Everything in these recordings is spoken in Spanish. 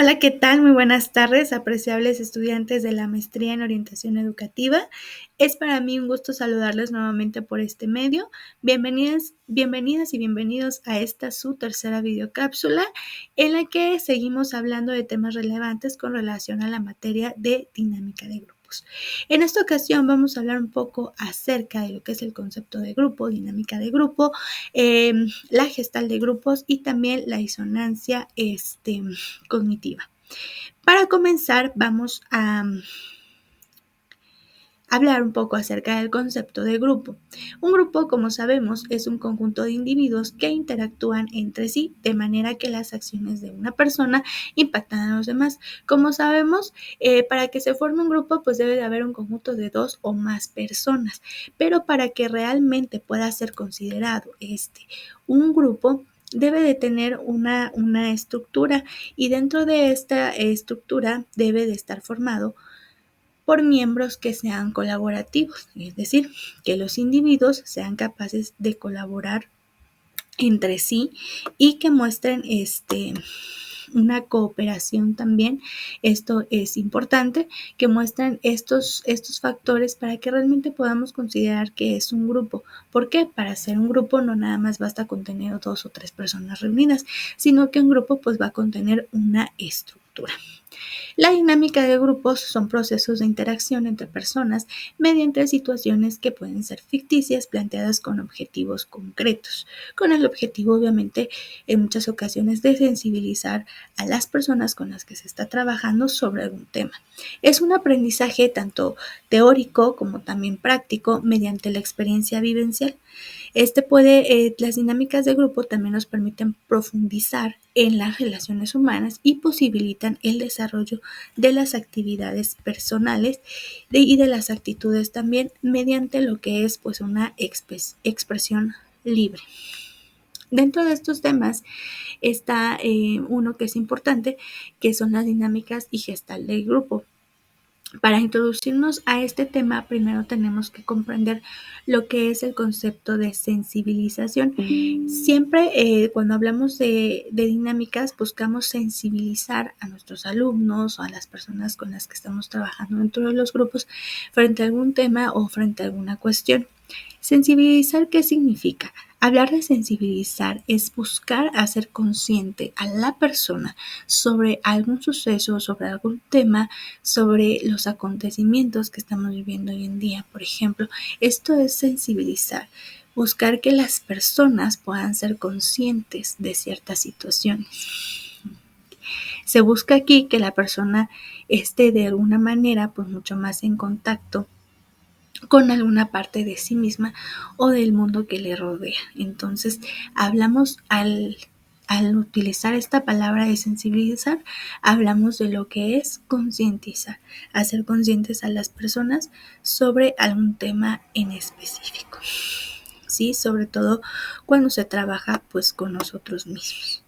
Hola, ¿qué tal? Muy buenas tardes, apreciables estudiantes de la maestría en orientación educativa. Es para mí un gusto saludarles nuevamente por este medio. Bienvenidas y bienvenidos a esta su tercera videocápsula en la que seguimos hablando de temas relevantes con relación a la materia de dinámica de grupos. En esta ocasión vamos a hablar un poco acerca de lo que es el concepto de grupo, dinámica de grupo, la gestal de grupos y también la disonancia cognitiva. Para comenzar, vamos a hablar un poco acerca del concepto de grupo. Un grupo, como sabemos, es un conjunto de individuos que interactúan entre sí de manera que las acciones de una persona impactan a los demás. Como sabemos, para que se forme un grupo, pues debe de haber un conjunto de 2 o más personas, pero para que realmente pueda ser considerado un grupo, debe de tener una estructura y dentro de esta estructura debe de estar formado por miembros que sean colaborativos, es decir, que los individuos sean capaces de colaborar entre sí y que muestren una cooperación también. Esto es importante, que muestren estos factores para que realmente podamos considerar que es un grupo. ¿Por qué? Para ser un grupo no nada más basta con tener 2 o 3 personas reunidas, sino que un grupo pues va a contener una estructura. La dinámica de grupos son procesos de interacción entre personas mediante situaciones que pueden ser ficticias planteadas con objetivos concretos, con el objetivo obviamente en muchas ocasiones de sensibilizar a las personas con las que se está trabajando sobre algún tema. Es un aprendizaje tanto teórico como también práctico mediante la experiencia vivencial. Las dinámicas de grupo también nos permiten profundizar en las relaciones humanas y posibilitan el desarrollo de las actividades personales y de las actitudes también mediante lo que es pues una expresión libre. Dentro de estos temas está uno que es importante, que son las dinámicas y gestal del grupo. Para introducirnos a este tema, primero tenemos que comprender lo que es el concepto de sensibilización. Siempre cuando hablamos de dinámicas, buscamos sensibilizar a nuestros alumnos o a las personas con las que estamos trabajando dentro de los grupos frente a algún tema o frente a alguna cuestión. Sensibilizar, ¿qué significa? Hablar de sensibilizar es buscar hacer consciente a la persona sobre algún suceso, sobre algún tema, sobre los acontecimientos que estamos viviendo hoy en día. Por ejemplo, esto es sensibilizar, buscar que las personas puedan ser conscientes de ciertas situaciones. Se busca aquí que la persona esté de alguna manera pues mucho más en contacto con alguna parte de sí misma o del mundo que le rodea. Entonces, hablamos al utilizar esta palabra de sensibilizar, hablamos de lo que es concientizar, hacer conscientes a las personas sobre algún tema en específico. ¿Sí? Sobre todo cuando se trabaja pues con nosotros mismos.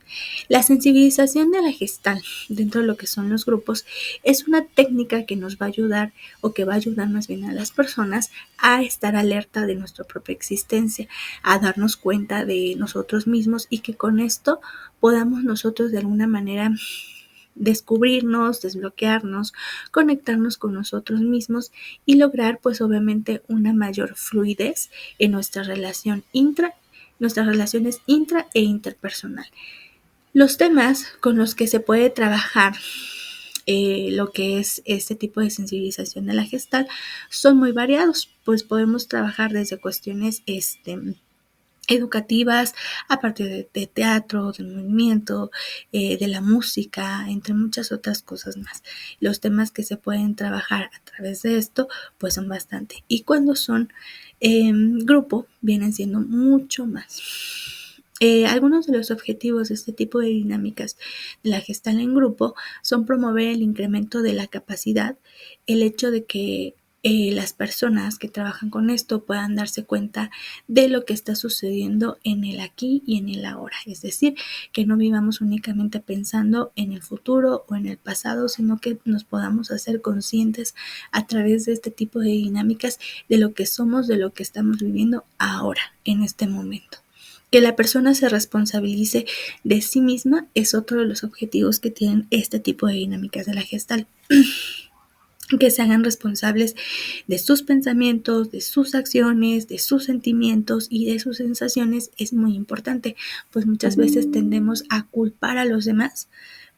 La sensibilización de la gestal dentro de lo que son los grupos es una técnica que nos va a ayudar o que va a ayudar más bien a las personas a estar alerta de nuestra propia existencia, a darnos cuenta de nosotros mismos y que con esto podamos nosotros de alguna manera descubrirnos, desbloquearnos, conectarnos con nosotros mismos y lograr pues obviamente una mayor fluidez en nuestras relaciones intra e interpersonal. Los temas con los que se puede trabajar lo que es este tipo de sensibilización de la gestal son muy variados, pues podemos trabajar desde cuestiones educativas, a partir de teatro, del movimiento, de la música, entre muchas otras cosas más. Los temas que se pueden trabajar a través de esto, pues son bastante. Y cuando son grupo, vienen siendo mucho más. Algunos de los objetivos de este tipo de dinámicas de la gestal en grupo son promover el incremento de la capacidad, el hecho de que las personas que trabajan con esto puedan darse cuenta de lo que está sucediendo en el aquí y en el ahora. Es decir, que no vivamos únicamente pensando en el futuro o en el pasado, sino que nos podamos hacer conscientes a través de este tipo de dinámicas de lo que somos, de lo que estamos viviendo ahora, en este momento. Que la persona se responsabilice de sí misma es otro de los objetivos que tienen este tipo de dinámicas de la Gestalt. Que se hagan responsables de sus pensamientos, de sus acciones, de sus sentimientos y de sus sensaciones es muy importante, pues muchas veces tendemos a culpar a los demás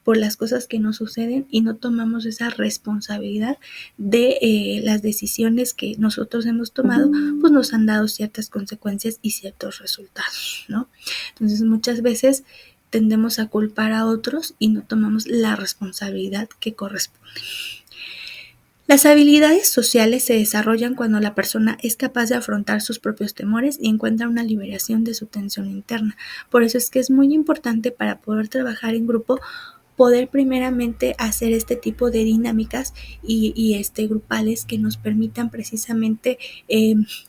por las cosas que nos suceden y no tomamos esa responsabilidad de las decisiones que nosotros hemos tomado, pues nos han dado ciertas consecuencias y ciertos resultados, ¿no? Entonces muchas veces tendemos a culpar a otros y no tomamos la responsabilidad que corresponde. Las habilidades sociales se desarrollan cuando la persona es capaz de afrontar sus propios temores y encuentra una liberación de su tensión interna. Por eso es que es muy importante para poder trabajar en grupo poder primeramente hacer este tipo de dinámicas y grupales que nos permitan precisamente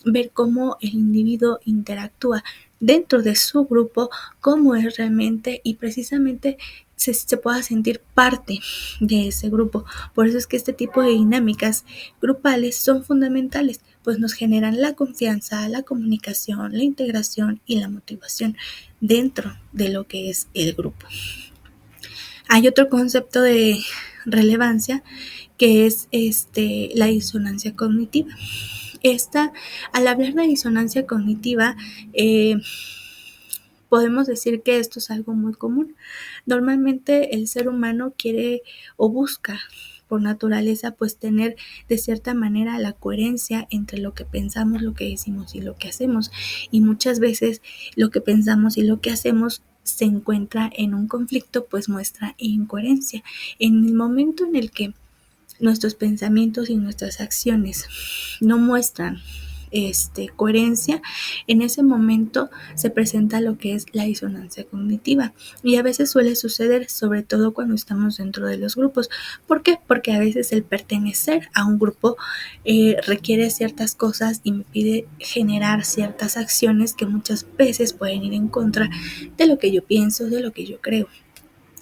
ver cómo el individuo interactúa dentro de su grupo, cómo es realmente y precisamente se pueda sentir parte de ese grupo. Por eso es que este tipo de dinámicas grupales son fundamentales, pues nos generan la confianza, la comunicación, la integración y la motivación dentro de lo que es el grupo. Hay otro concepto de relevancia que es la disonancia cognitiva. Al hablar de disonancia cognitiva, podemos decir que esto es algo muy común. Normalmente el ser humano quiere o busca por naturaleza pues tener de cierta manera la coherencia entre lo que pensamos, lo que decimos y lo que hacemos. Y muchas veces lo que pensamos y lo que hacemos se encuentra en un conflicto, pues muestra incoherencia. En el momento en el que nuestros pensamientos y nuestras acciones no muestran coherencia, en ese momento se presenta lo que es la disonancia cognitiva y a veces suele suceder sobre todo cuando estamos dentro de los grupos. ¿Por qué? Porque a veces el pertenecer a un grupo requiere ciertas cosas y me pide generar ciertas acciones que muchas veces pueden ir en contra de lo que yo pienso, de lo que yo creo.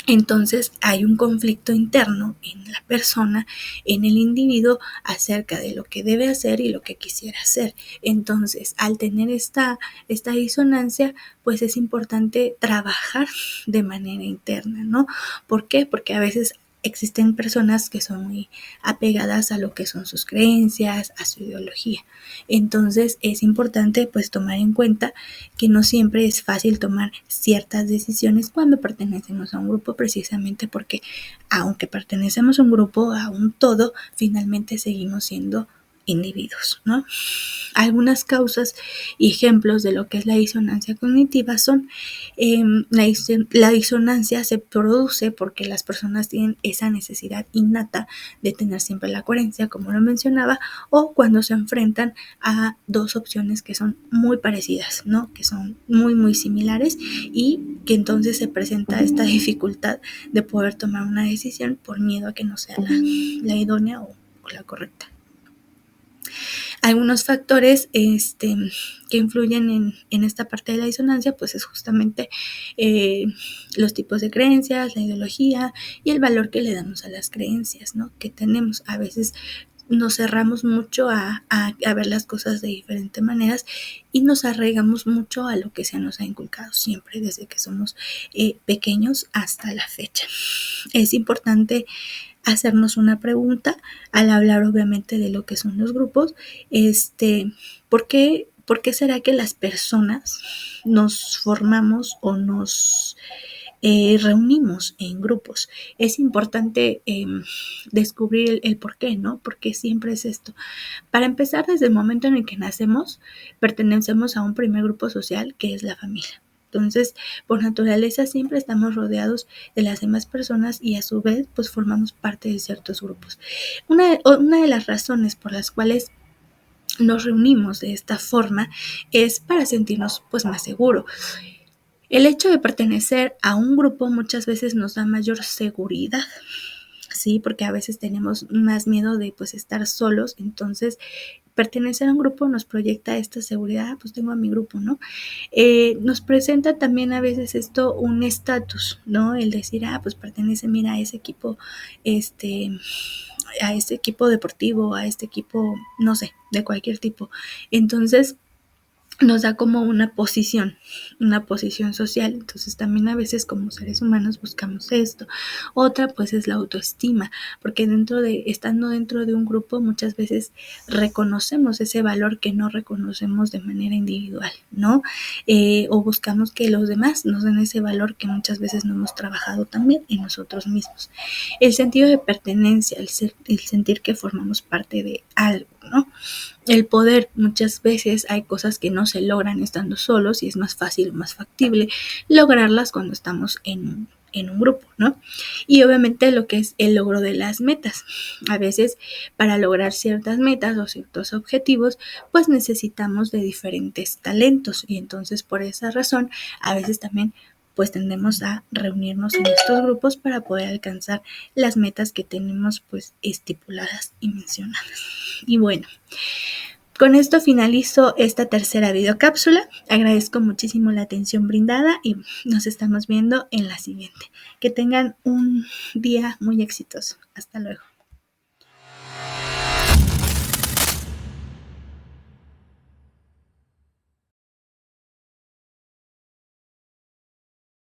Entonces hay un conflicto interno en la persona, en el individuo, acerca de lo que debe hacer y lo que quisiera hacer. Entonces, al tener esta disonancia, pues es importante trabajar de manera interna, ¿no? ¿Por qué? Porque a veces existen personas que son muy apegadas a lo que son sus creencias, a su ideología. Entonces es importante pues tomar en cuenta que no siempre es fácil tomar ciertas decisiones cuando pertenecemos a un grupo, precisamente porque aunque pertenecemos a un grupo, a un todo, finalmente seguimos siendo individuos, ¿no? Algunas causas y ejemplos de lo que es la disonancia cognitiva son la disonancia se produce porque las personas tienen esa necesidad innata de tener siempre la coherencia, como lo mencionaba, o cuando se enfrentan a dos opciones que son muy parecidas, ¿no? Que son muy similares y que entonces se presenta esta dificultad de poder tomar una decisión por miedo a que no sea la idónea o la correcta. Algunos factores que influyen en esta parte de la disonancia, pues es justamente los tipos de creencias, la ideología y el valor que le damos a las creencias, ¿no? Que tenemos. A veces nos cerramos mucho a ver las cosas de diferentes maneras y nos arraigamos mucho a lo que se nos ha inculcado siempre desde que somos pequeños hasta la fecha. Es importante hacernos una pregunta al hablar obviamente de lo que son los grupos. ¿Por qué será que las personas nos formamos o nos reunimos en grupos? Es importante descubrir el por qué, ¿no? Porque siempre es esto. Para empezar, desde el momento en el que nacemos, pertenecemos a un primer grupo social que es la familia. Entonces, por naturaleza siempre estamos rodeados de las demás personas y a su vez, pues formamos parte de ciertos grupos. Una de las razones por las cuales nos reunimos de esta forma es para sentirnos pues más seguros. El hecho de pertenecer a un grupo muchas veces nos da mayor seguridad, ¿sí? Porque a veces tenemos más miedo de pues estar solos, entonces pertenecer a un grupo nos proyecta esta seguridad, pues tengo a mi grupo, ¿no? Nos presenta también a veces esto un estatus, ¿no? El decir, pues pertenece, mira, a ese equipo, a este equipo deportivo, a este equipo, no sé, de cualquier tipo. Entonces, nos da como una posición social. Entonces también a veces como seres humanos buscamos esto. Otra pues es la autoestima, porque estando dentro de un grupo muchas veces reconocemos ese valor que no reconocemos de manera individual, ¿no? O buscamos que los demás nos den ese valor que muchas veces no hemos trabajado también en nosotros mismos. El sentido de pertenencia, el sentir que formamos parte de algo, ¿no? El poder, muchas veces hay cosas que no se logran estando solos y es más fácil o más factible lograrlas cuando estamos en un grupo, ¿no? Y obviamente lo que es el logro de las metas. A veces para lograr ciertas metas o ciertos objetivos, pues necesitamos de diferentes talentos y entonces por esa razón a veces también pues tendemos a reunirnos en estos grupos para poder alcanzar las metas que tenemos pues estipuladas y mencionadas. Y bueno, con esto finalizo esta tercera videocápsula. Agradezco muchísimo la atención brindada y nos estamos viendo en la siguiente. Que tengan un día muy exitoso. Hasta luego.